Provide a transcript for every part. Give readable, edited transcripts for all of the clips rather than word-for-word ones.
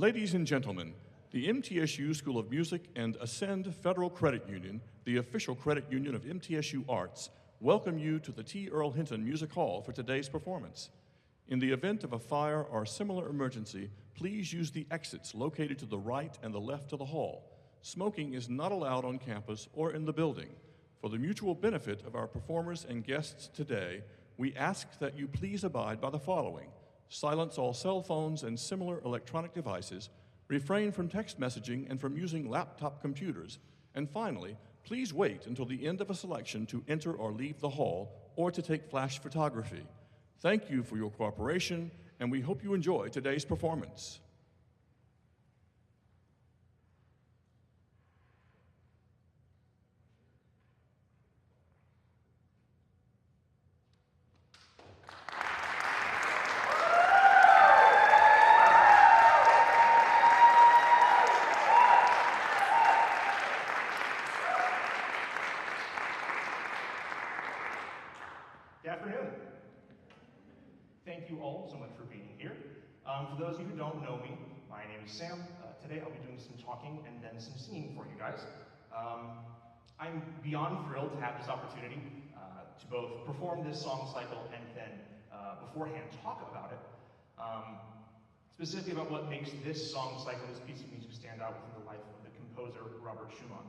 Ladies and gentlemen, the MTSU School of Music and Ascend Federal Credit Union, the official credit union of MTSU Arts, welcome you to the T. Earl Hinton Music Hall for today's performance. In the event of a fire or similar emergency, please use the exits located to the right and the left of the hall. Smoking is not allowed on campus or in the building. For the mutual benefit of our performers and guests today, we ask that you please abide by the following. Silence all cell phones and similar electronic devices, refrain from text messaging and from using laptop computers, and finally, please wait until the end of a selection to enter or leave the hall or to take flash photography. Thank you for your cooperation, and we hope you enjoy today's performance. Good afternoon. Thank you all so much for being here. For those of you who don't know me, my name is Sam. Today I'll be doing some talking and then some singing for you guys. I'm beyond thrilled to have this opportunity to both perform this song cycle and then beforehand talk about it. Specifically about what makes this song cycle, this piece of music, stand out within the life of the composer Robert Schumann.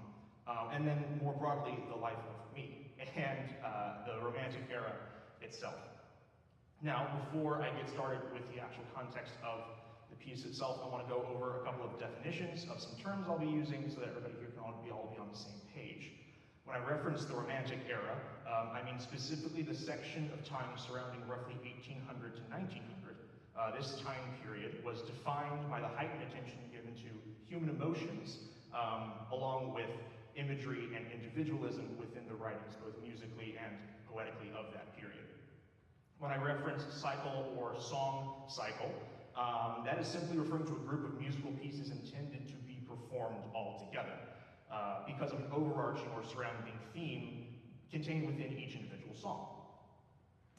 And then more broadly, the life of me and the Romantic era itself. Now, before I get started with the actual context of the piece itself, I want to go over a couple of definitions of some terms I'll be using so that everybody here can all be on the same page. When I reference the Romantic era, I mean specifically the section of time surrounding roughly 1800 to 1900. This time period was defined by the heightened attention given to human emotions, along with imagery and individualism within the writings, both musically and poetically, of that period. When I reference cycle or song cycle, that is simply referring to a group of musical pieces intended to be performed all together because of an overarching or surrounding theme contained within each individual song.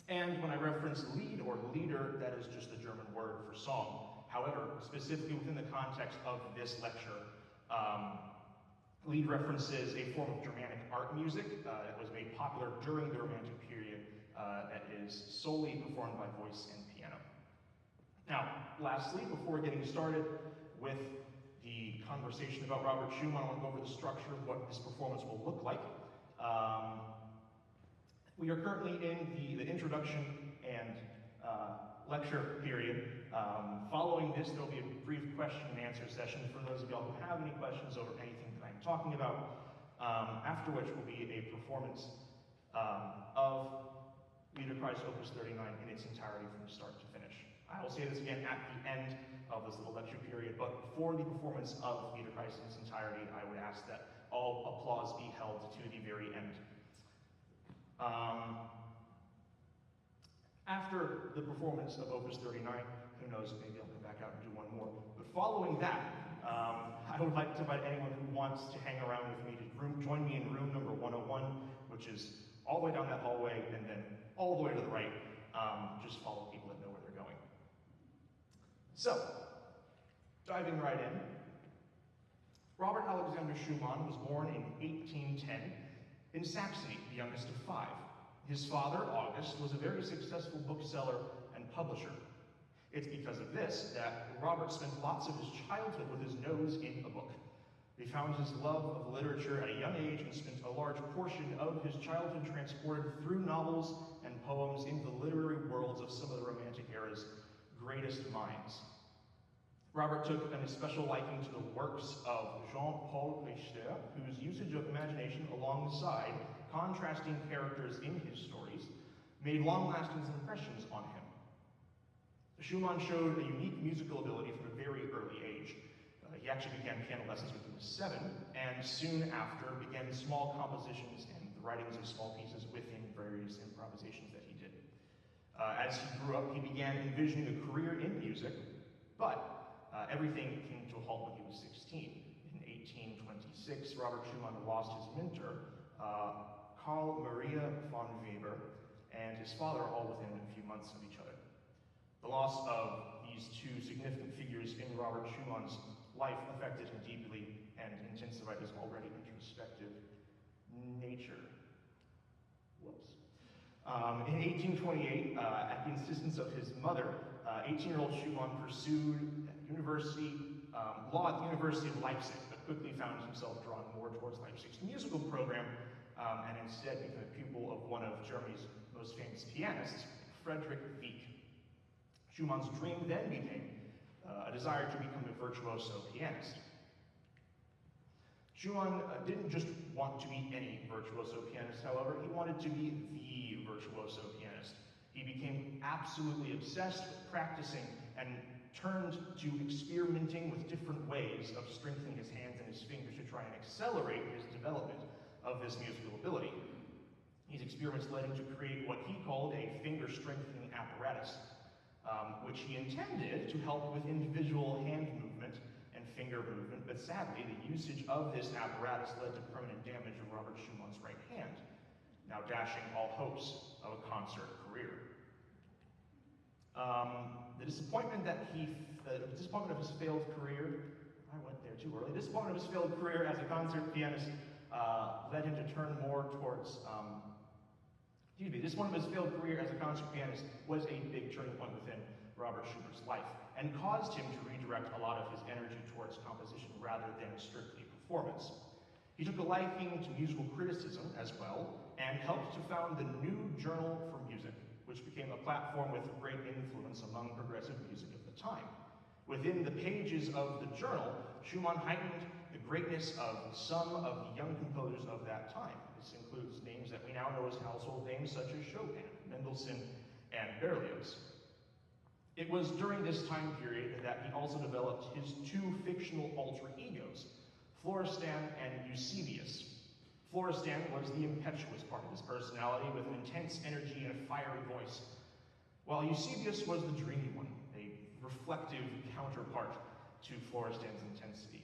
And when I reference Lied or Lieder, that is just the German word for song. However, specifically within the context of this lecture, Lied references a form of Germanic art music that was made popular during the Romantic period that is solely performed by voice and piano. Now, lastly, before getting started with the conversation about Robert Schumann, I want to go over the structure of what this performance will look like. We are currently in the introduction and lecture period. Following this, there will be a brief question and answer session for those of y'all who have any questions over anything that I'm talking about, after which will be a performance of Liederkreis Opus 39 in its entirety from start to finish. I will say this again at the end of this little lecture period, but for the performance of Liederkreis in its entirety, I would ask that all applause be held to the very end. After the performance of Opus 39, who knows, maybe I'll come back out and do one more. But following that, I would like to invite anyone who wants to hang around with me to join me in room number 101, which is all the way down that hallway and then all the way to the right. Just follow people that know where they're going. So, diving right in. Robert Alexander Schumann was born in 1810 in Saxony, the youngest of five. His father, August, was a very successful bookseller and publisher. It's because of this that Robert spent lots of his childhood with his nose in a book. He found his love of literature at a young age and spent a large portion of his childhood transported through novels and poems into the literary worlds of some of the Romantic era's greatest minds. Robert took an especial liking to the works of Jean-Paul Richter, whose usage of imagination alongside contrasting characters in his stories made long-lasting impressions on him. Schumann showed a unique musical ability from a very early age. He actually began piano lessons when he was 7, and soon after began small compositions and the writings of small pieces within various improvisations that he did. As he grew up, he began envisioning a career in music, but everything came to a halt when he was 16. In 1826, Robert Schumann lost his mentor, Karl Maria von Weber, and his father all within a few months of each other. The loss of these two significant figures in Robert Schumann's life affected him deeply and intensified his already introspective nature. Whoops. In 1828, at the insistence of his mother, 18-year-old Schumann pursued law at the University of Leipzig, but quickly found himself drawn more towards Leipzig's musical program, and instead became a pupil of one of Germany's most famous pianists, Friedrich Wieck. Schumann's dream then became a desire to become a virtuoso pianist. Schumann didn't just want to be any virtuoso pianist, however, he wanted to be the virtuoso pianist. He became absolutely obsessed with practicing and turned to experimenting with different ways of strengthening his hands and his fingers to try and accelerate his development of this musical ability. These experiments led him to create what he called a finger strengthening apparatus, which he intended to help with individual hand movement and finger movement, but sadly, the usage of this apparatus led to permanent damage of Robert Schumann's right hand, now dashing all hopes of a concert career. The disappointment of his failed career, I went there too early, the disappointment of his failed career as a concert pianist led him to turn more towards, this one of his failed career as a concert pianist was a big turning point within Robert Schumann's life, and caused him to redirect a lot of his energy towards composition rather than strictly performance. He took a liking to musical criticism as well, and helped to found the New Journal for Music, which became a platform with great influence among progressive music of the time. Within the pages of the journal, Schumann heightened the greatness of some of the young composers of that time. This includes names that we now know as household names such as Chopin, Mendelssohn, and Berlioz. It was during this time period that he also developed his two fictional alter egos, Florestan and Eusebius. Florestan was the impetuous part of his personality with an intense energy and a fiery voice, while Eusebius was the dreamy one, a reflective counterpart to Florestan's intensity.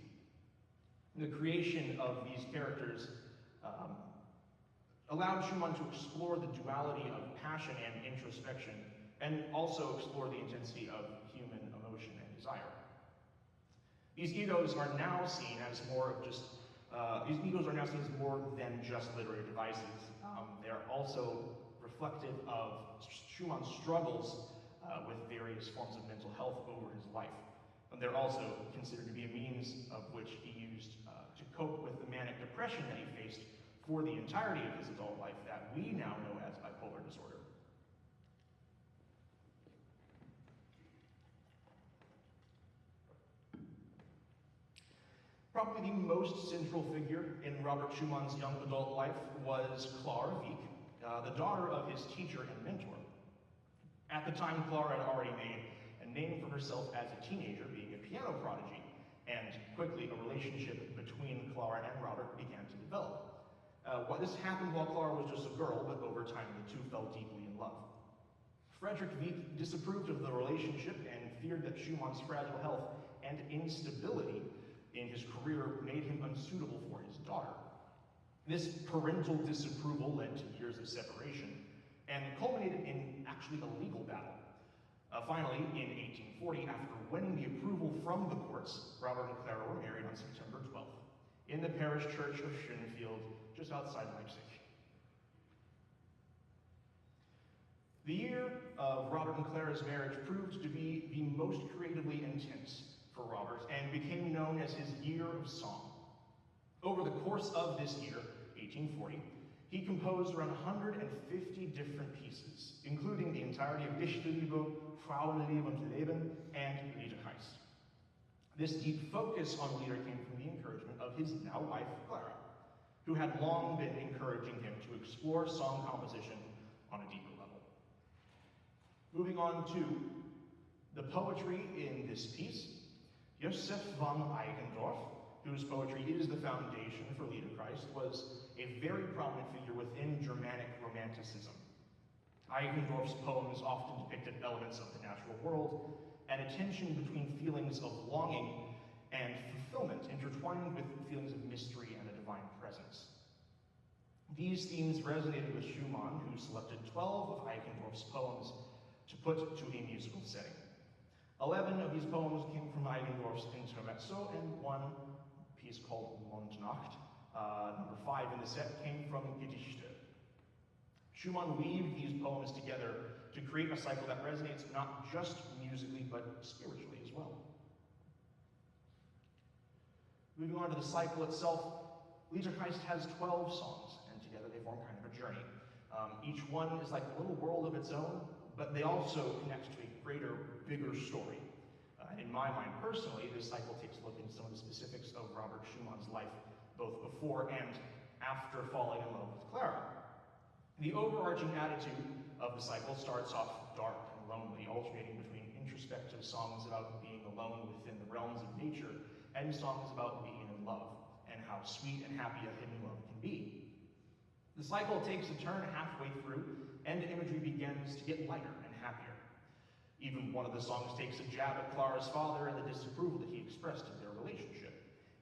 The creation of these characters allowed Schumann to explore the duality of passion and introspection, and also explore the intensity of human emotion and desire. These egos are now seen as more than just literary devices. They are also reflective of Schumann's struggles with various forms of mental health over his life. And they're also considered to be a means of which he used to cope with the manic depression that he faced for the entirety of his adult life that we now know as bipolar disorder. Probably the most central figure in Robert Schumann's young adult life was Clara Wieck, the daughter of his teacher and mentor. At the time, Clara had already made a name for herself as a teenager, being a piano prodigy, and quickly a relationship between Clara and Robert began to develop. This happened while Clara was just a girl, but over time the two fell deeply in love. Friedrich Wieck disapproved of the relationship and feared that Schumann's fragile health and instability in his career made him unsuitable for his daughter. This parental disapproval led to years of separation and culminated in actually a legal battle. Finally, in 1840, after winning the approval from the courts, Robert and Clara were married on September 12th in the parish church of Schönefeld, just outside Leipzig. The year of Robert and Clara's marriage proved to be the most creatively intense for Robert and became known as his Year of Song. Over the course of this year, 1840, he composed around 150 different pieces, including the entirety of Dichterliebe, Frauenliebe und Leben, and Liederkreis. This deep focus on Lieder came from the encouragement of his now wife, Clara, who had long been encouraging him to explore song composition on a deeper level. Moving on to the poetry in this piece, Joseph von Eigendorf, whose poetry is the foundation for Liederkreis, was a very prominent figure within Germanic Romanticism. Eigendorf's poems often depicted elements of the natural world and a tension between feelings of longing and fulfillment, intertwined with feelings of mystery and a divine presence. These themes resonated with Schumann, who selected 12 of Eigendorf's poems to put to a musical setting. 11 of these poems came from Eichendorff's Intermezzo, and one piece called Mondnacht, number 5 in the set, came from Gedichte. Schumann weaved these poems together to create a cycle that resonates not just musically, but spiritually as well. Moving on to the cycle itself, Liederkreis has 12 songs, and together they form kind of a journey. Each one is like a little world of its own, but they also connect to a greater, bigger story. In my mind, personally, this cycle takes a look into some of the specifics of Robert Schumann's life, both before and after falling in love with Clara. The overarching attitude of the cycle starts off dark and lonely, alternating between introspective songs about being alone within the realms of nature and songs about being in love, and how sweet and happy a hidden love can be. The cycle takes a turn halfway through, and the imagery begins to get lighter and happier. Even one of the songs takes a jab at Clara's father and the disapproval that he expressed of their relationship.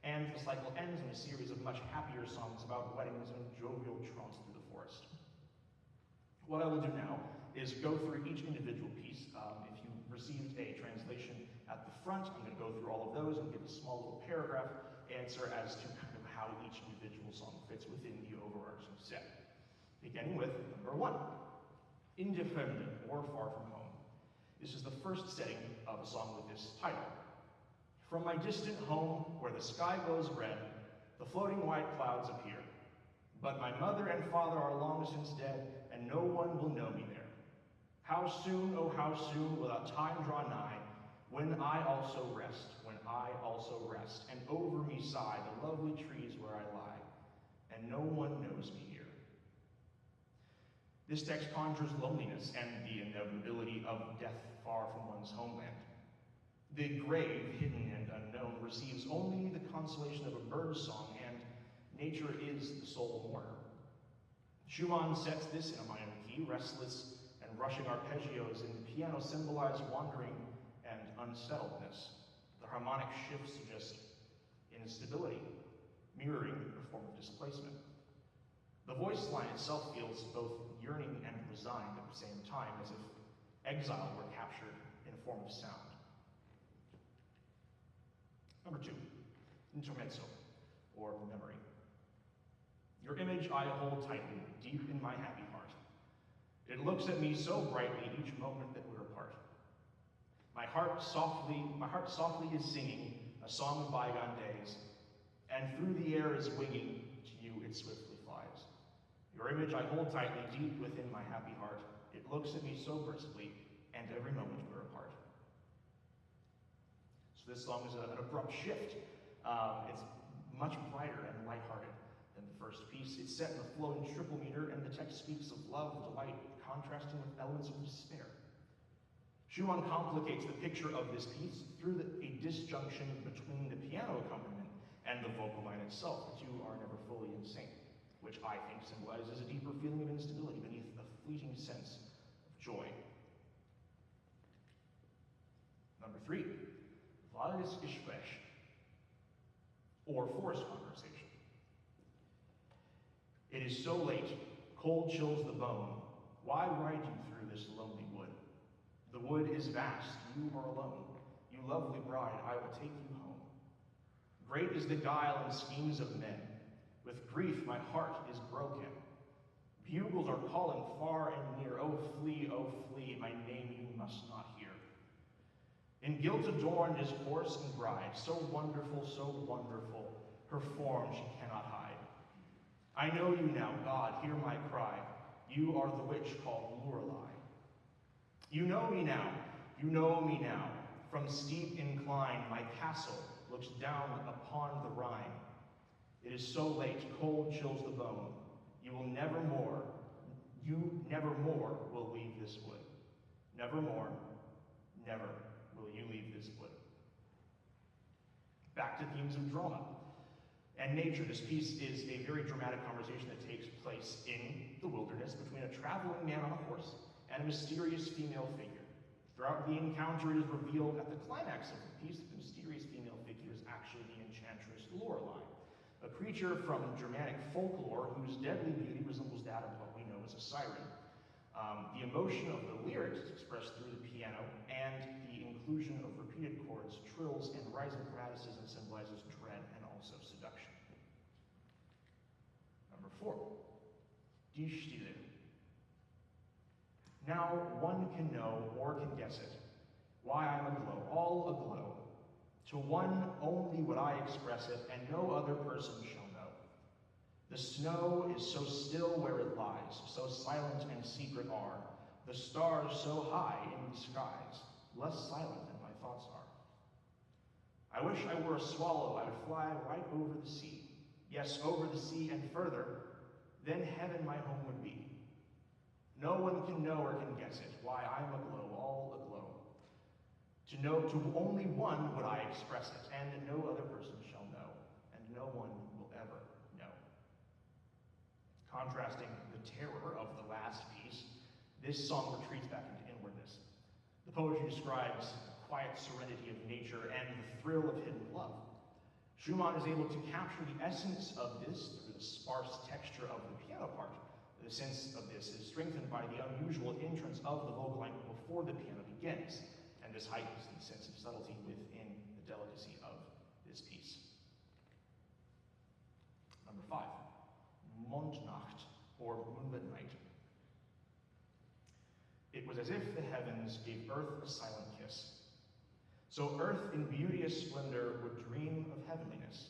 And the cycle ends in a series of much happier songs about weddings and jovial traunts through the forest. What I will do now is go through each individual piece. If you received a translation at the front, I'm going to go through all of those and give a small little paragraph answer as to kind of how each individual song fits within the overarching set. Beginning with number 1, Schöne Fremde, or Far From Home. This is the first setting of a song with this title. From my distant home, where the sky glows red, the floating white clouds appear. But my mother and father are long since dead, and no one will know me there. How soon, oh how soon, will that time draw nigh, when I also rest, and over me sigh the lovely trees where I lie, and no one knows me here. This text conjures loneliness and the inevitability of death far from one's homeland. The grave, hidden and unknown, receives only the consolation of a bird's song, and nature is the sole mourner. Schumann sets this in a minor key, restless and rushing arpeggios in the piano symbolize wandering and unsettledness. The harmonic shifts suggest instability, mirroring a form of displacement. The voice line itself feels both yearning and resigned at the same time, as if exile were captured in a form of sound. Number 2, Intermezzo, or Memory. Your image I hold tightly, deep in my happy heart. It looks at me so brightly each moment that we're apart. My heart softly is singing a song of bygone days, and through the air is winging, to you it swiftly flies. Your image I hold tightly, deep within my happy heart. It looks at me so briskly, and every moment we're apart. So this song is an abrupt shift. It's much brighter and lighthearted than the first piece. It's set in a flowing triple meter, and the text speaks of love, delight, contrasting with elements of despair. Schumann complicates the picture of this piece through a disjunction between the piano accompaniment and the vocal line itself. The two are never fully in sync, which I think symbolizes a deeper feeling of instability beneath a fleeting sense of joy. Number 3, Waldesfespräch, or Forest Conversation. It is so late, cold chills the bone. Why ride you through this lonely wood? The wood is vast, you are alone. You lovely bride, I will take you home. Great is the guile and schemes of men. With grief my heart is broken. Bugles are calling far and near. Oh flee, my name you must not hear. In guilt adorned is horse and bride, so wonderful, her form she cannot hide. I know you now, God, hear my cry. You are the witch called Lorelei. You know me now, from steep incline, my castle looks down upon the Rhine. It is so late, cold chills the bone. You never more will leave this wood. Never more, never will you leave this wood. Back to themes of drama and nature. This piece is a very dramatic conversation that takes place in the wilderness between a traveling man on a horse and a mysterious female figure. Throughout the encounter, it is revealed at the climax of the piece that the mysterious female figure is actually the enchantress Lorelei, a creature from Germanic folklore whose deadly beauty resembles that of what we know as a siren. The emotion of the lyrics is expressed through the piano, and the inclusion of repeated chords, trills, and rising chromaticism symbolizes dread and also seduction. Number 4, Die Stille. Now one can know, or can guess it, why I'm aglow, all aglow. To one only would I express it, and no other person shall know. The snow is so still where it lies, so silent and secret are. The stars so high in the skies, less silent than my thoughts are. I wish I were a swallow, I would fly right over the sea. Yes, over the sea and further, then heaven my home would be. No one can know or can guess it, why I'm aglow, all aglow. To know, to only one would I express it, and no other person shall know, and no one will ever know. Contrasting the terror of the last piece, this song retreats back into inwardness. The poetry describes the quiet serenity of nature and the thrill of hidden love. Schumann is able to capture the essence of this through the sparse texture of the piano part. The sense of this is strengthened by the unusual entrance of the vocal line before the piano begins, and this heightens the sense of subtlety within the delicacy of this piece. Number 5, Mondnacht, or Moonlit Night. It was as if the heavens gave earth a silent kiss. So earth in beauteous splendor would dream of heavenliness.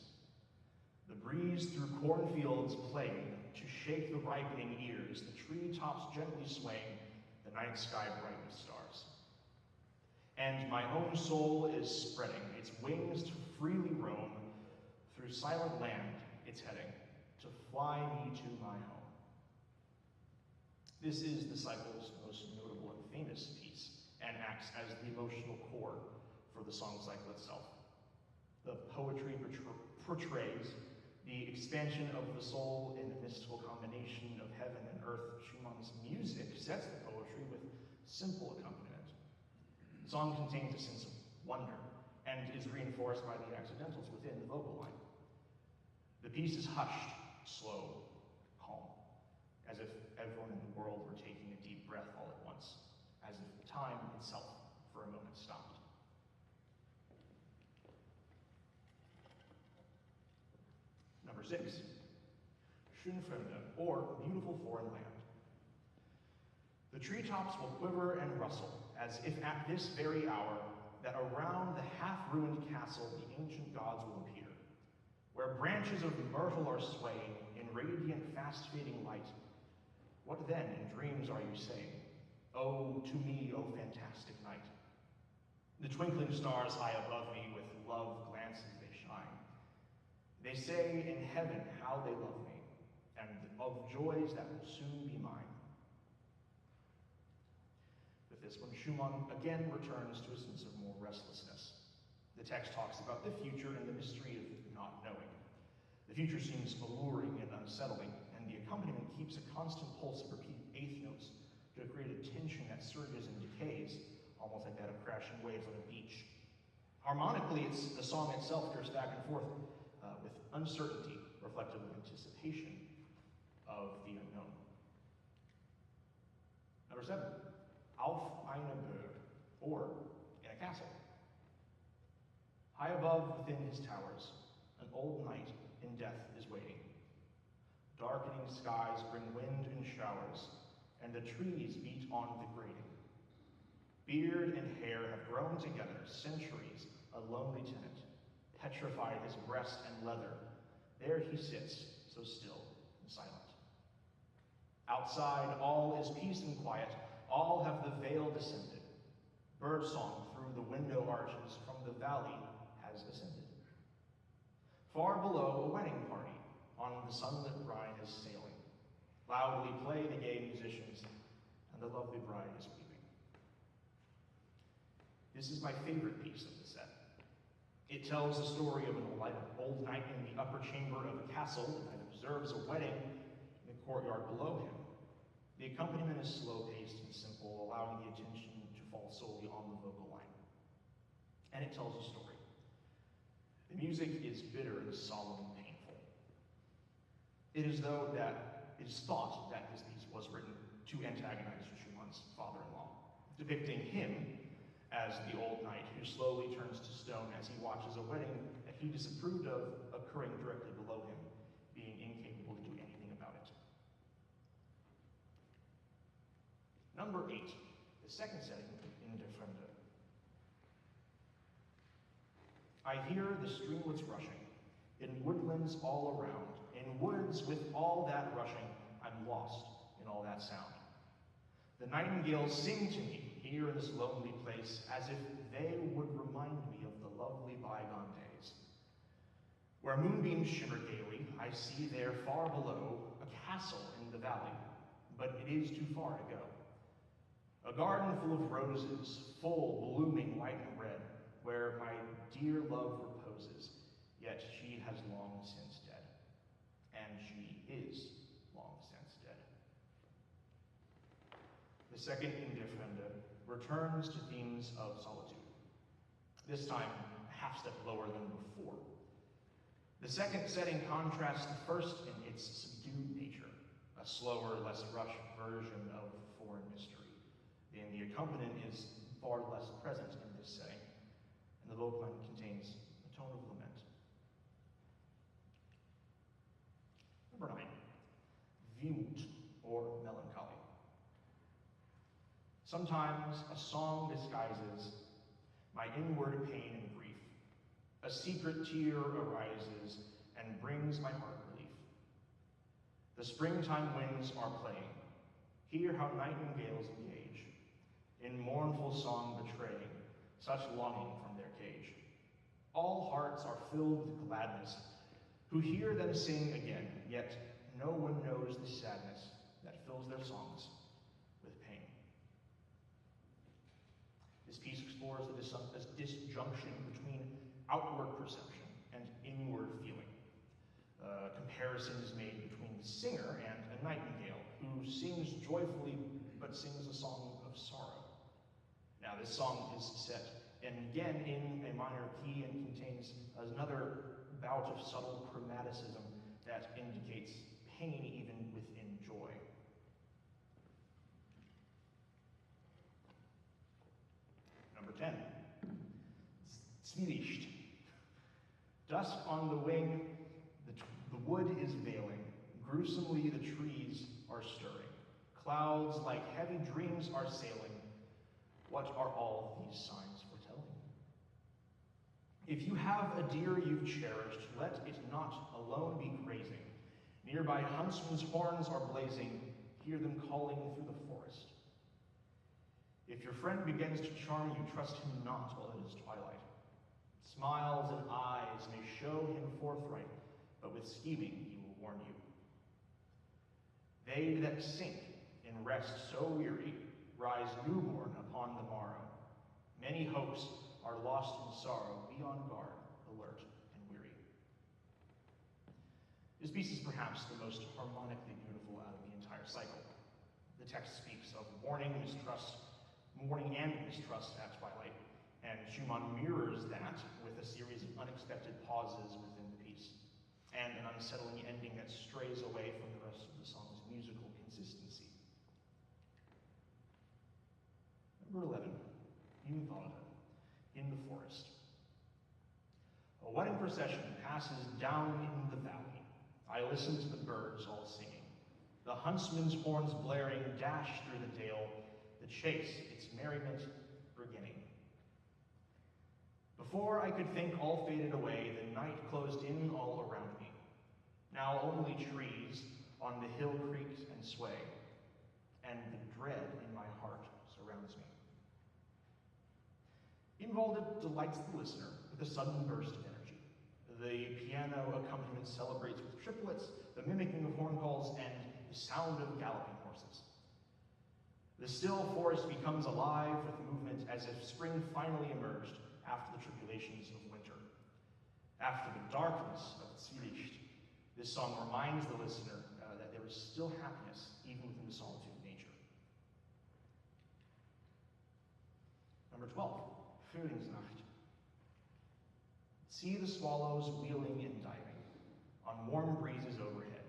The breeze through cornfields playing to shake the ripening ears, the treetops gently swaying, the night sky bright with stars. And my own soul is spreading its wings to freely roam, through silent land it's heading, to fly me to my home. This is the cycle's most notable and famous piece, and acts as the emotional core for the song cycle itself. The poetry portrays the expansion of the soul in a mystical combination of heaven and earth. Schumann's music sets the poetry with simple accompaniment. The song contains a sense of wonder and is reinforced by the accidentals within the vocal line. The piece is hushed, slow, calm, as if everyone in the world were taking a deep breath all at once, as if time itself for a moment stopped. Number 6, Schöne Fremde, or Beautiful Foreign Land. The treetops will quiver and rustle, as if at this very hour, that around the half-ruined castle the ancient gods will appear, where branches of myrtle are swaying in radiant, fast-fading light. What then in dreams are you saying? Oh, to me, oh fantastic night. The twinkling stars high above me with love glances they shine. They say in heaven how they love me, and of joys that will soon be mine. With this one, Schumann again returns to a sense of more restlessness. The text talks about the future and the mystery of not knowing. The future seems alluring and unsettling, and the accompaniment keeps a constant pulse of repeated eighth notes to create a tension that surges and decays, almost like that of crashing waves on a beach. Harmonically, the song itself drifts back and forth with uncertainty, reflective of anticipation of the unknown. Number 7, Auf einer Burg, or in a castle. High above within his towers, an old knight in death is waiting. Darkening skies bring wind and showers, and the trees beat on the grating. Beard and hair have grown together, centuries, a lonely tenant. Petrified his breast and leather, there he sits, so still and silent. Outside, all is peace and quiet, all have the veil descended. Birdsong through the window arches from the valley has ascended. Far below, a wedding party on the sunlit brine is sailing. Loudly play the gay musicians, and the lovely bride is weeping. This is my favorite piece of the set. It tells the story of an old knight in the upper chamber of a castle and observes a wedding in the courtyard below him. The accompaniment is slow-paced and simple, allowing the attention to fall solely on the vocal line. And it tells a story. The music is bitter and solemn and painful. It is thought that this piece was written to antagonize Schumann's father-in-law, depicting him as the old knight who slowly turns to stone as he watches a wedding that he disapproved of occurring directly below him, being incapable to do anything about it. Number 8, the second setting in Schöne Fremde. I hear the streamlets rushing, in woodlands all around, in woods with all that rushing, I'm lost in all that sound. The nightingales sing to me here in this lonely place, as if they would remind me of the lovely bygone days. Where moonbeams shimmer gaily, I see there far below a castle in the valley, but it is too far to go. A garden full of roses, full, blooming white and red, where my dear love reposes, yet she has long since dead. And she is long since dead. The second Schöne Fremde returns to themes of solitude, this time a half step lower than before. The second setting contrasts the first in its subdued nature, a slower, less rushed version of foreign mystery. And the accompaniment is far less present in this setting, and the vocline contains a tone of lament. Number 9, Wehmut, or melancholy. Sometimes a song disguises my inward pain and grief. A secret tear arises and brings my heart relief. The springtime winds are playing. Hear how nightingales engage, in mournful song betraying such longing from their cage. All hearts are filled with gladness, who hear them sing again, yet no one knows the sadness that fills their songs with pain. This piece explores the disjunction between outward perception and inward feeling. Comparison is made between the singer and a nightingale, who sings joyfully but sings a song of sorrow. Now, this song is set, and again, in a minor key, and contains another bout of subtle chromaticism that indicates pain even within joy. Number 10, Zwielicht. Dusk on the wing, the wood is veiling, gruesomely the trees are stirring. Clouds like heavy dreams are sailing. What are all these signs foretelling? If you have a deer you've cherished, let it not alone be grazing. Nearby huntsmen's horns are blazing, hear them calling through the forest. If your friend begins to charm you, trust him not while it is twilight. Smiles and eyes may show him forthright, but with scheming he will warn you. They that sink in rest so weary rise newborn upon the morrow. Many hopes are lost in sorrow, be on guard, alert, and weary. This piece is perhaps the most harmonically beautiful out of the entire cycle. The text speaks of mourning and mistrust at twilight, and Schumann mirrors that with a series of unexpected pauses within the piece, and an unsettling ending that strays away from the rest of the song's musical consistency. Number 11, Walde, in the forest. A wedding procession passes down in the valley. I listen to the birds all singing. The huntsman's horns blaring dash through the dale, the chase, its merriment beginning. Before I could think all faded away, the night closed in all around me. Now only trees on the hill creaks and sway, and the dread in my heart surrounds me. Walde delights the listener with a sudden burst of energy. The piano accompaniment celebrates with triplets, the mimicking of horn calls, and the sound of galloping horses. The still forest becomes alive with movement as if spring finally emerged after the tribulations of winter. After the darkness of Zwielicht, this song reminds the listener that there is still happiness even within the solitude of nature. Number 12, Frülingsnacht. See the swallows wheeling and diving on warm breezes overhead.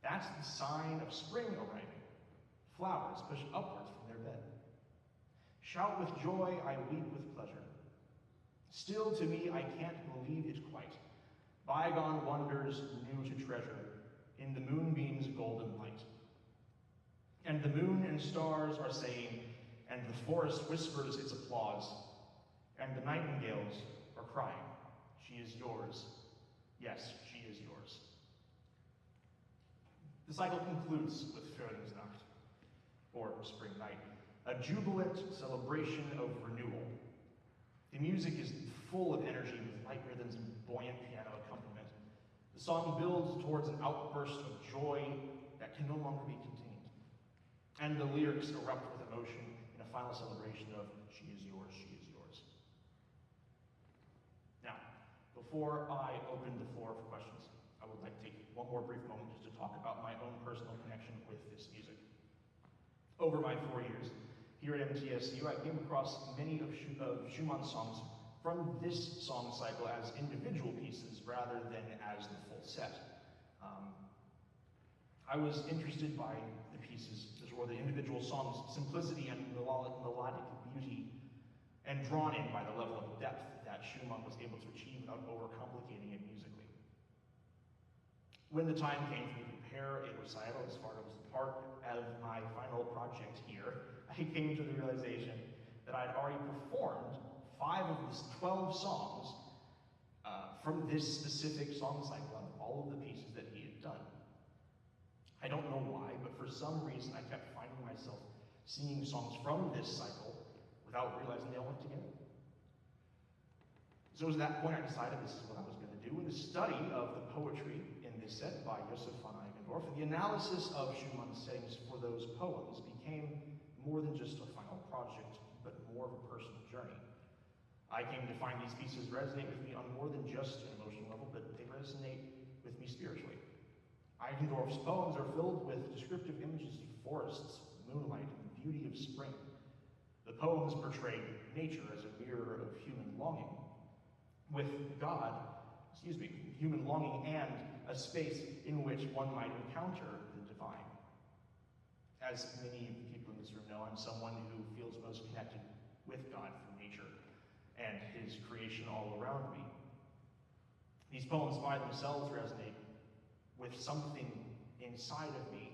That's the sign of spring arriving. Flowers push upwards from their bed. Shout with joy, I weep with pleasure. Still to me I can't believe it quite. Bygone wonders new to treasure in the moonbeam's golden light. And the moon and stars are saying, and the forest whispers its applause, and the nightingales are crying, she is yours. Yes, she is yours. The cycle concludes with Frülingsnacht, or spring night, a jubilant celebration of renewal. The music is full of energy with light rhythms and buoyant piano accompaniment. The song builds towards an outburst of joy that can no longer be contained. And the lyrics erupt with emotion in a final celebration of she is yours, she is yours. Now, before I open the floor for questions, I would like to take one more brief moment just to talk about my own personal connection with this music. Over my 4 years here at MTSU, I came across many of Schumann's songs from this song cycle as individual pieces rather than as the full set. I was interested by the pieces, or the individual songs' simplicity and melodic beauty, and drawn in by the level of depth that Schumann was able to achieve without overcomplicating it musically. When the time came for me to prepare a recital as part of my final project here, I came to the realization that I'd already performed 5 of the 12 songs from this specific song cycle out of all of the pieces that he had done. I don't know why, but for some reason I kept finding myself singing songs from this cycle without realizing they all went together. So at that point I decided this is what I was going to do, with a study of the poetry in this set by Joseph von Eigendorf, and the analysis of Schumann's settings for those poems became more than just a final project, but more of a personal journey. I came to find these pieces resonate with me on more than just an emotional level, but they resonate with me spiritually. Eigendorf's poems are filled with descriptive images of forests, moonlight, and the beauty of spring. The poems portray nature as a mirror of human longing, with God, human longing and a space in which one might encounter the divine. As many people in this room know, I'm someone who feels most connected with God through nature and his creation all around me. These poems by themselves resonate with something inside of me,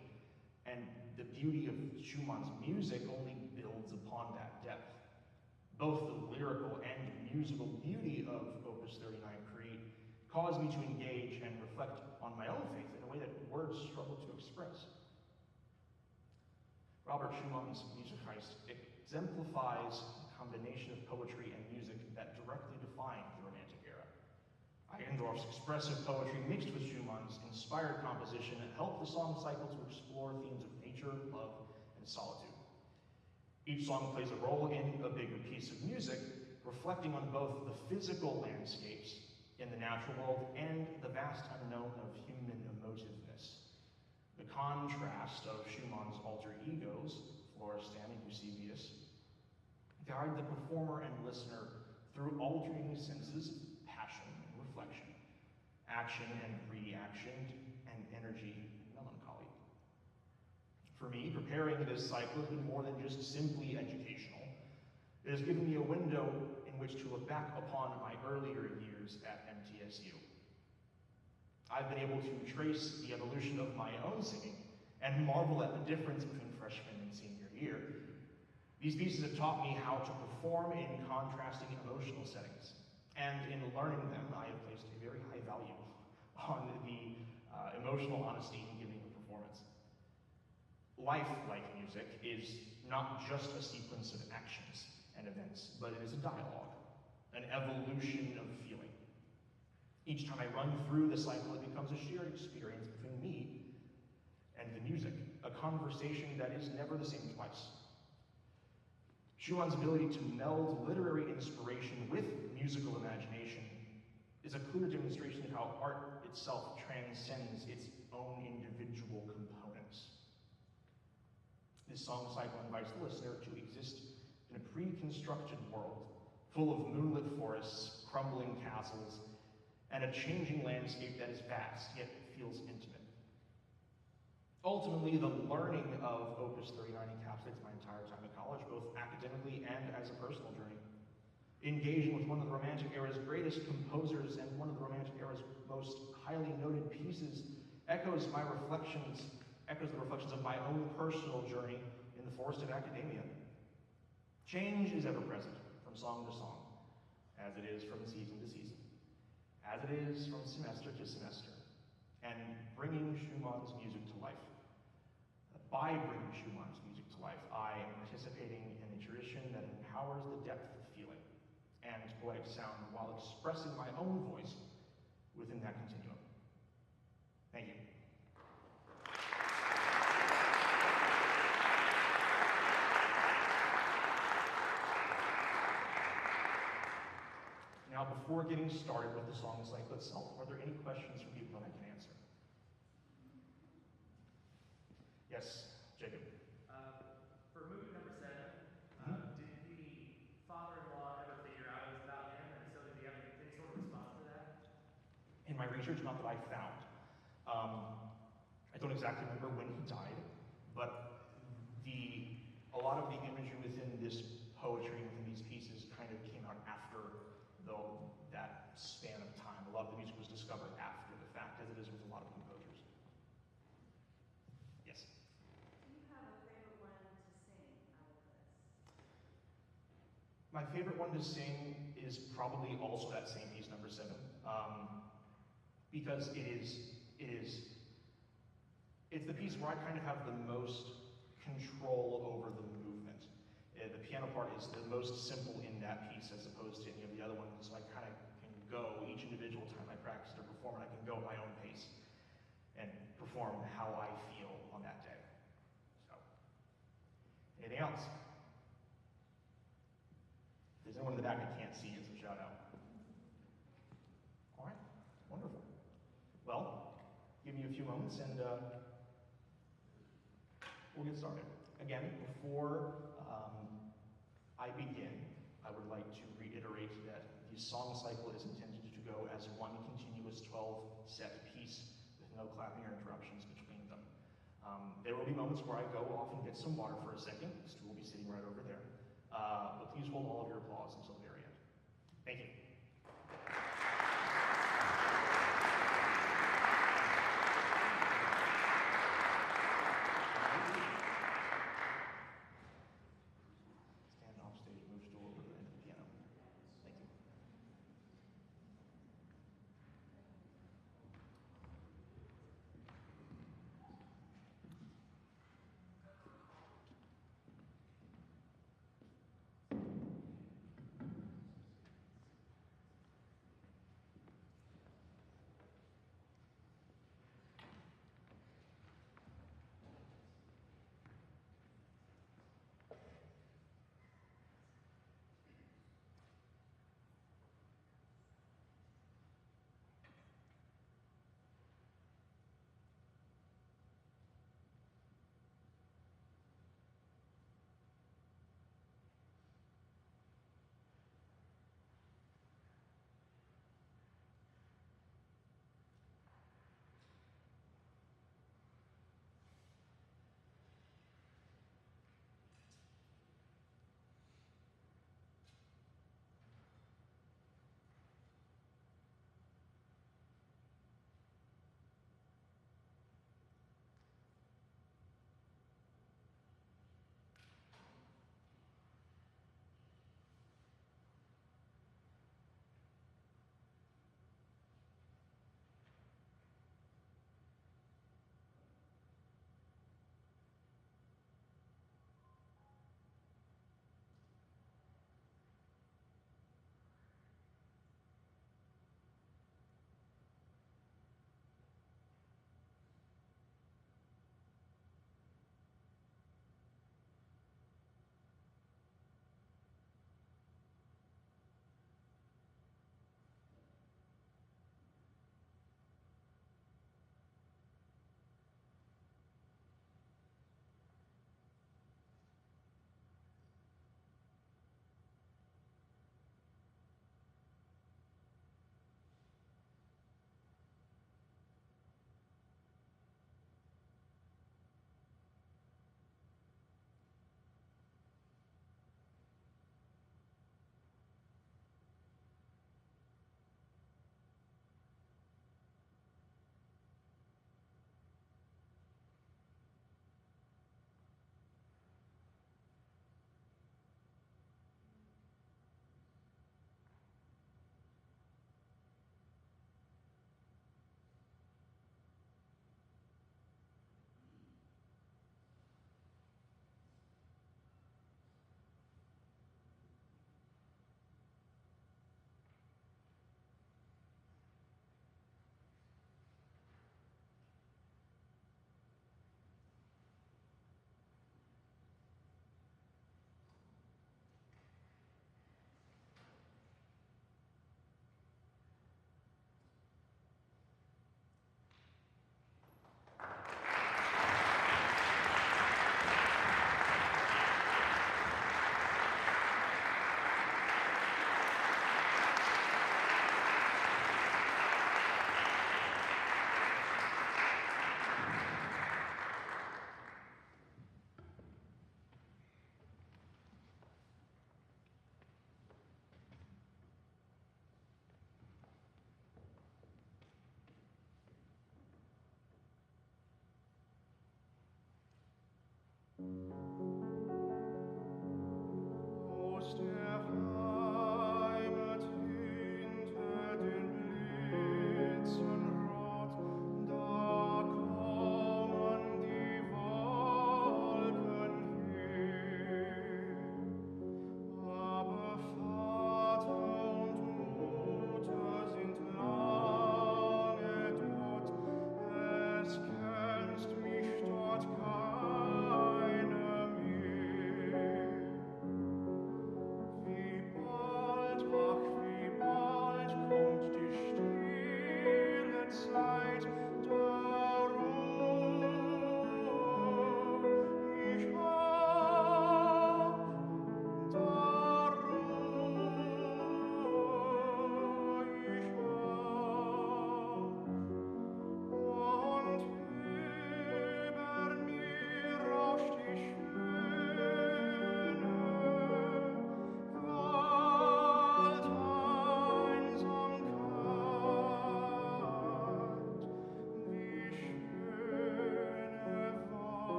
and the beauty of Schumann's music only builds upon that depth. Both the lyrical and musical beauty of Opus 39 create cause me to engage and reflect on my own faith in a way that words struggle to express. Robert Schumann's Liederkreis exemplifies a combination of poetry and music that directly define the Romantic era. Eigendorf's expressive poetry mixed with Schumann's inspired composition helped the song cycle to explore themes of nature, love, and solitude. Each song plays a role in a bigger piece of music, reflecting on both the physical landscapes in the natural world and the vast unknown of human emotiveness. The contrast of Schumann's alter egos, Florestan and Eusebius, guide the performer and listener through alternating senses of passion and reflection, action and reaction, and energy and melancholy. For me, preparing this cycle has been more than just simply educational. It has given me a window in which to look back upon my earlier years at MTSU. I've been able to trace the evolution of my own singing and marvel at the difference between freshman and senior year. These pieces have taught me how to perform in contrasting emotional settings, and in learning them, I have placed a very high value on the emotional honesty in giving a performance. Life, like music, is not just a sequence of actions and events, but it is a dialogue, an evolution of feeling. Each time I run through the cycle, it becomes a shared experience between me and the music, a conversation that is never the same twice. Schumann's ability to meld literary inspiration with musical imagination is a clear demonstration of how art itself transcends its own individual components. This song cycle invites the listener to exist in a pre-constructed world full of moonlit forests, crumbling castles, and a changing landscape that is vast, yet feels intimate. Ultimately, the learning of Opus 39 encapsulates my entire time at college, both academically and as a personal journey. Engaging with one of the Romantic era's greatest composers and one of the Romantic era's most highly noted pieces echoes the reflections of my own personal journey in the forest of academia. Change is ever present, from song to song, as it is from season to season, as it is from semester to semester, and bringing Schumann's music to life. By bringing Schumann's music to life, I am participating in a tradition that empowers the depth of feeling and poetic sound while expressing my own voice within that continuum. Thank you. Now, before getting started with the song cycle itself, are there any questions from people that I can answer? Yes, Jacob. For movie number 7, did the father-in-law ever figure out it was about him? And so did he have any sort of response to that? In my research, not that I found. I don't exactly remember when he died, but a lot of the imagery within this poetry, within these pieces, kind of came out after that span of time. A lot of the music was discovered after the fact, as it is with a lot of composers. Yes? Do you have a favorite one to sing out of this? My favorite one to sing is probably also that same piece, number 7, because it's the piece where I kind of have the most control over the movement. The piano part is the most simple in that piece as opposed to any of the other ones, so I kind of can go each individual time I practice to perform, I can go at my own pace and perform how I feel on that day. So, anything else? If there's anyone in the back that can't see, it's a shout out. All right, wonderful. Well, give me a few moments and we'll get started. Again, before I begin, I would like to reiterate that the song cycle is intended to go as one continuous 12-set piece with no clapping or interruptions between them. There will be moments where I go off and get some water for a second. The stool will be sitting right over there. But please hold all of your applause until the very end. Thank you. Stand off stage, move stool over to the end of the piano. Thank you.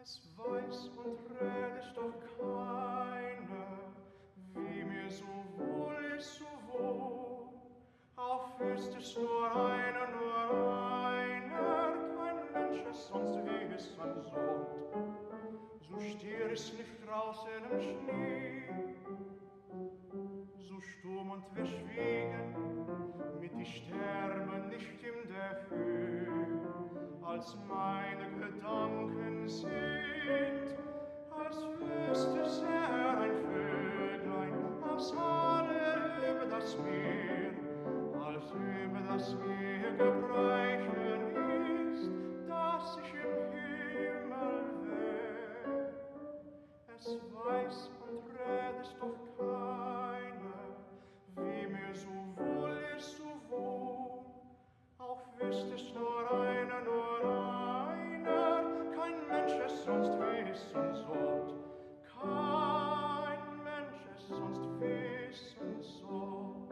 Es weiß und redet doch keiner, wie mir so wohl ist, so wohl. Auch wüsste es nur einer, kein Mensch es sonst wissen sollt. So stier es nicht draußen im Schnee, so stumm und verschwiegen, mit die Sterne nicht in der Höhe, als meine Gedanken sind, als wüsste es ein Vöglein, als alle über das Meer, als über das Meer gebreichen ist, dass ich im Himmel wär. Es weiß und redet doch keiner, wie mir so wohl ist, so wohl. Auch wüsste es nur einer, kein Mensch es sonst wissen sollt. Kein Mensch es sonst wissen sollt.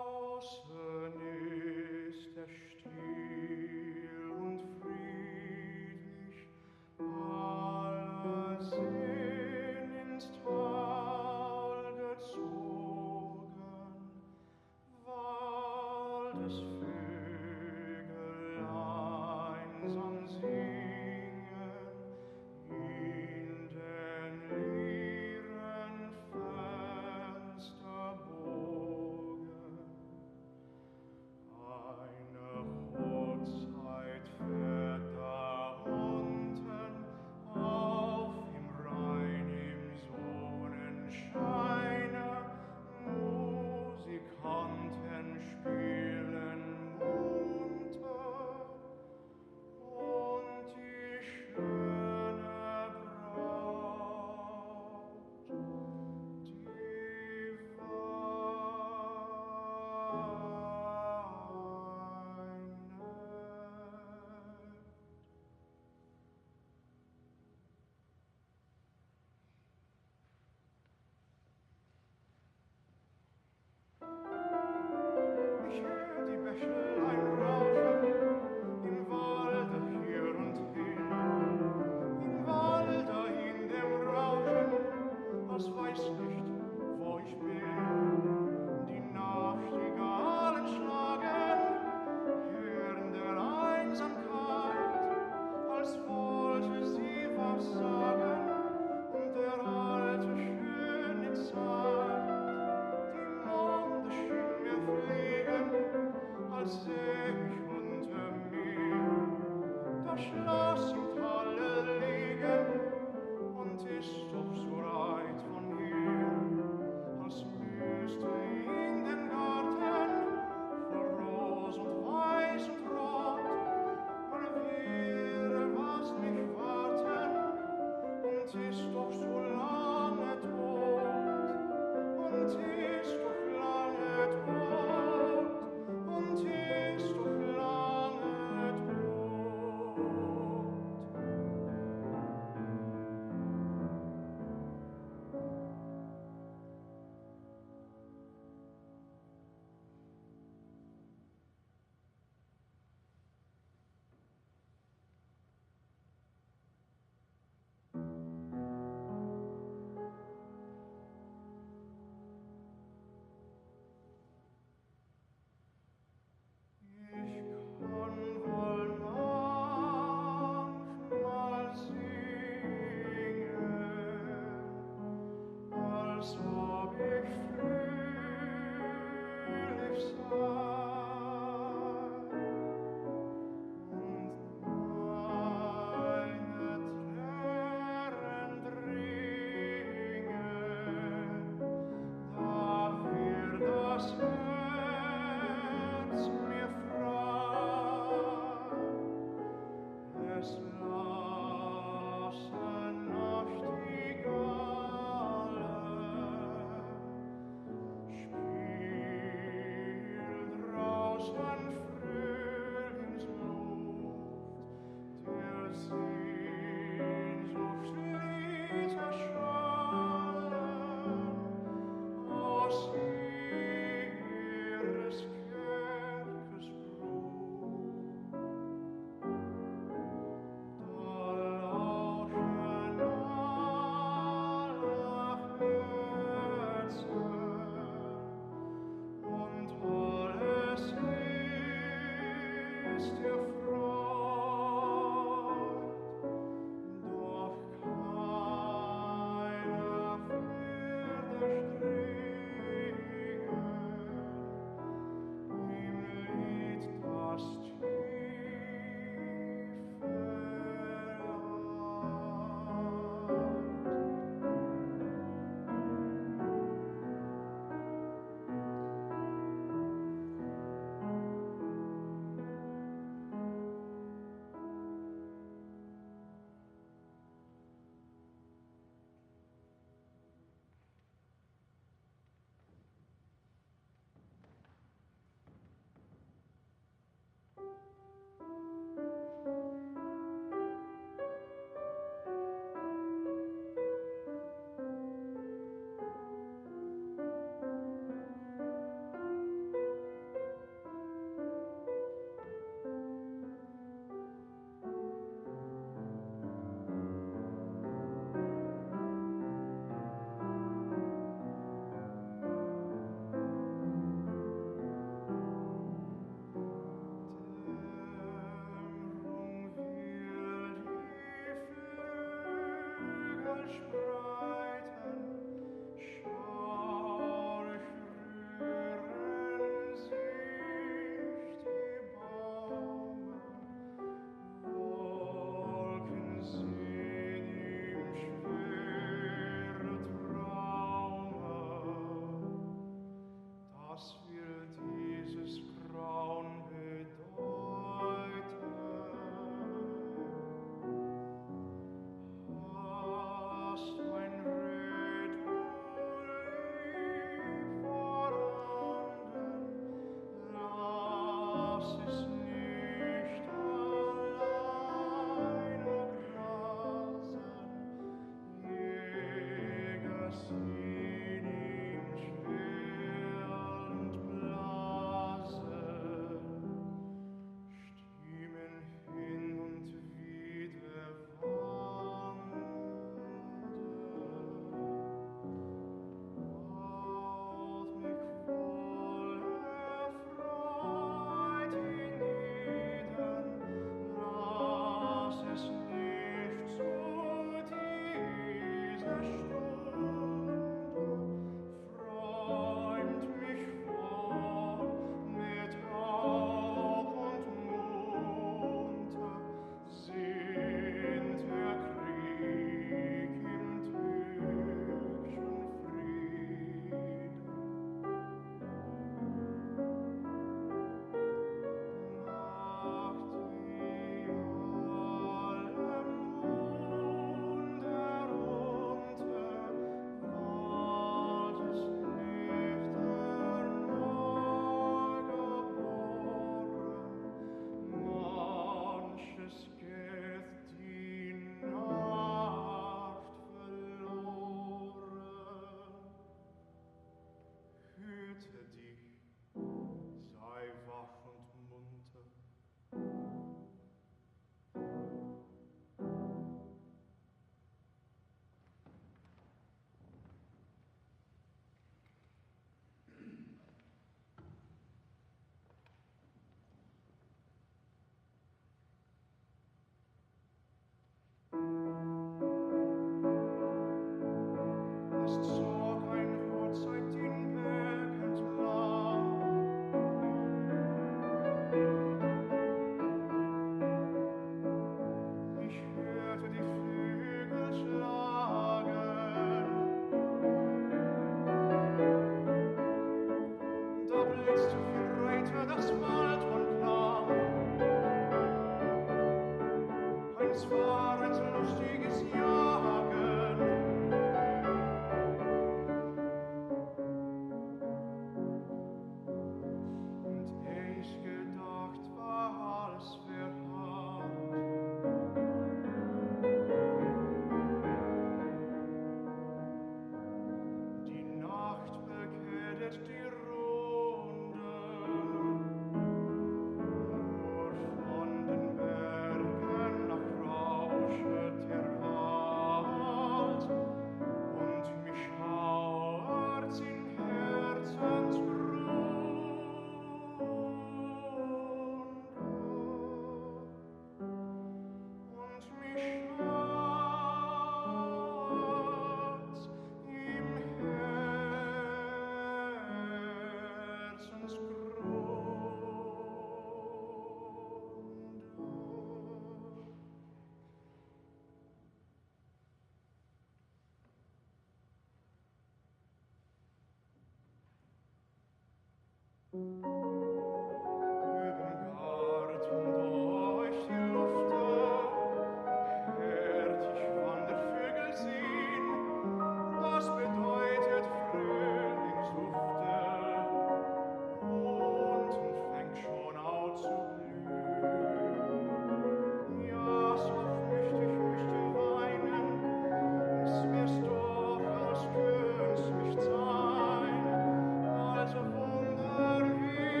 Wunder wie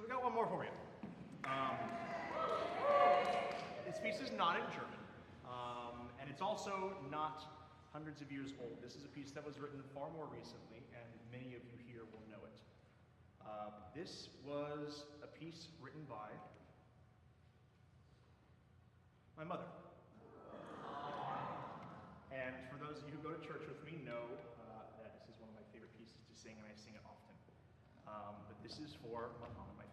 So we got one more for you. This piece is not in German, and it's also not hundreds of years old. This is a piece that was written far more recently, and many of you here will know it. This was a piece written by my mother. And for those of you who go to church with me know that this is one of my favorite pieces to sing, and I sing it often. But this is for my mom and my family.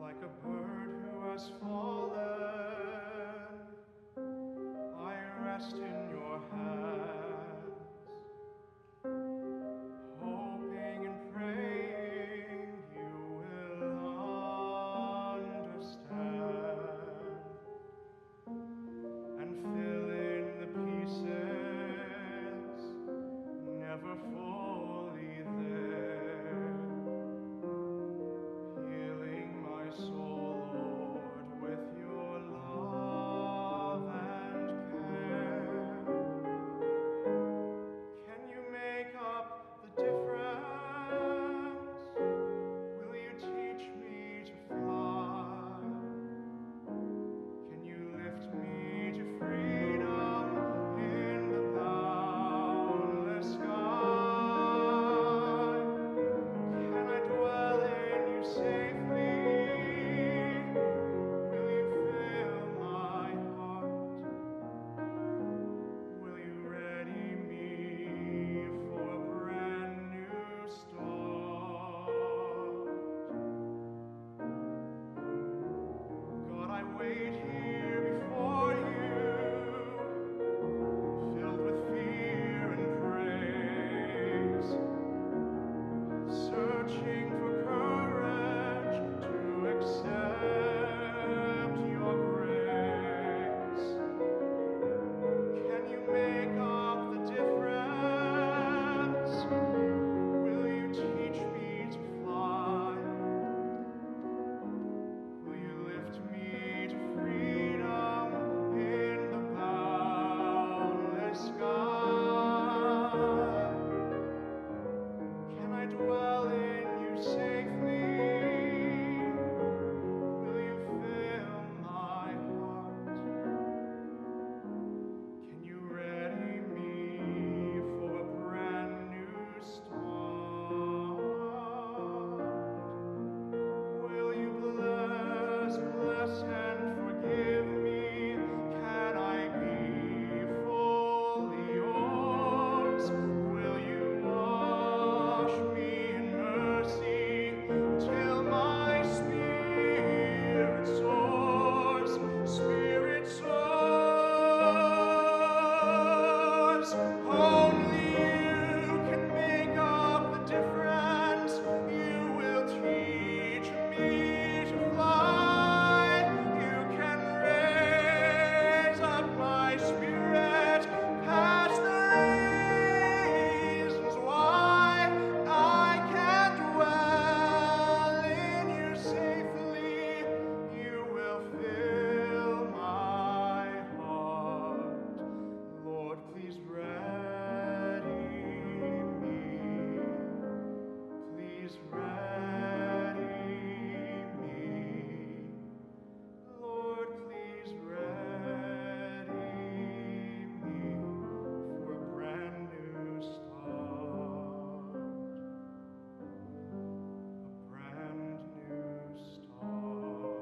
Like a bird who has fallen, I rest in your hands, hoping and praying you will understand and fill in the pieces, never fully there. Healing my soul, Lord, with your love and care. Can you make up the difference? Will you teach me to fly? Can you lift me to freedom in the boundless sky? Can I dwell in you safely? Will you fill my heart? Will you ready me for a brand new start? God, I wait here before you, filled with fear and praise, searching for courage to accept your grace. Can you make up the difference? Will you teach me to fly? Will you lift me to freedom in the boundless sky? Can I dwell in you safely? Will you fill my heart? Can you ready me for a brand new start? Will you bless and forgive me? Can I be fully yours? Will you wash me in mercy till my spirit soars? Spirit soars. Only you can make up the difference. You will teach me to fly. You can raise up my spirit past the reasons why I can dwell in you safely. You will fill my heart. Lord, please ready me. Please ready me. Lord, please ready me for a brand new start. A brand new start.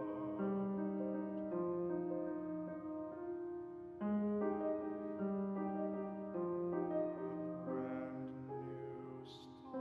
A brand new start.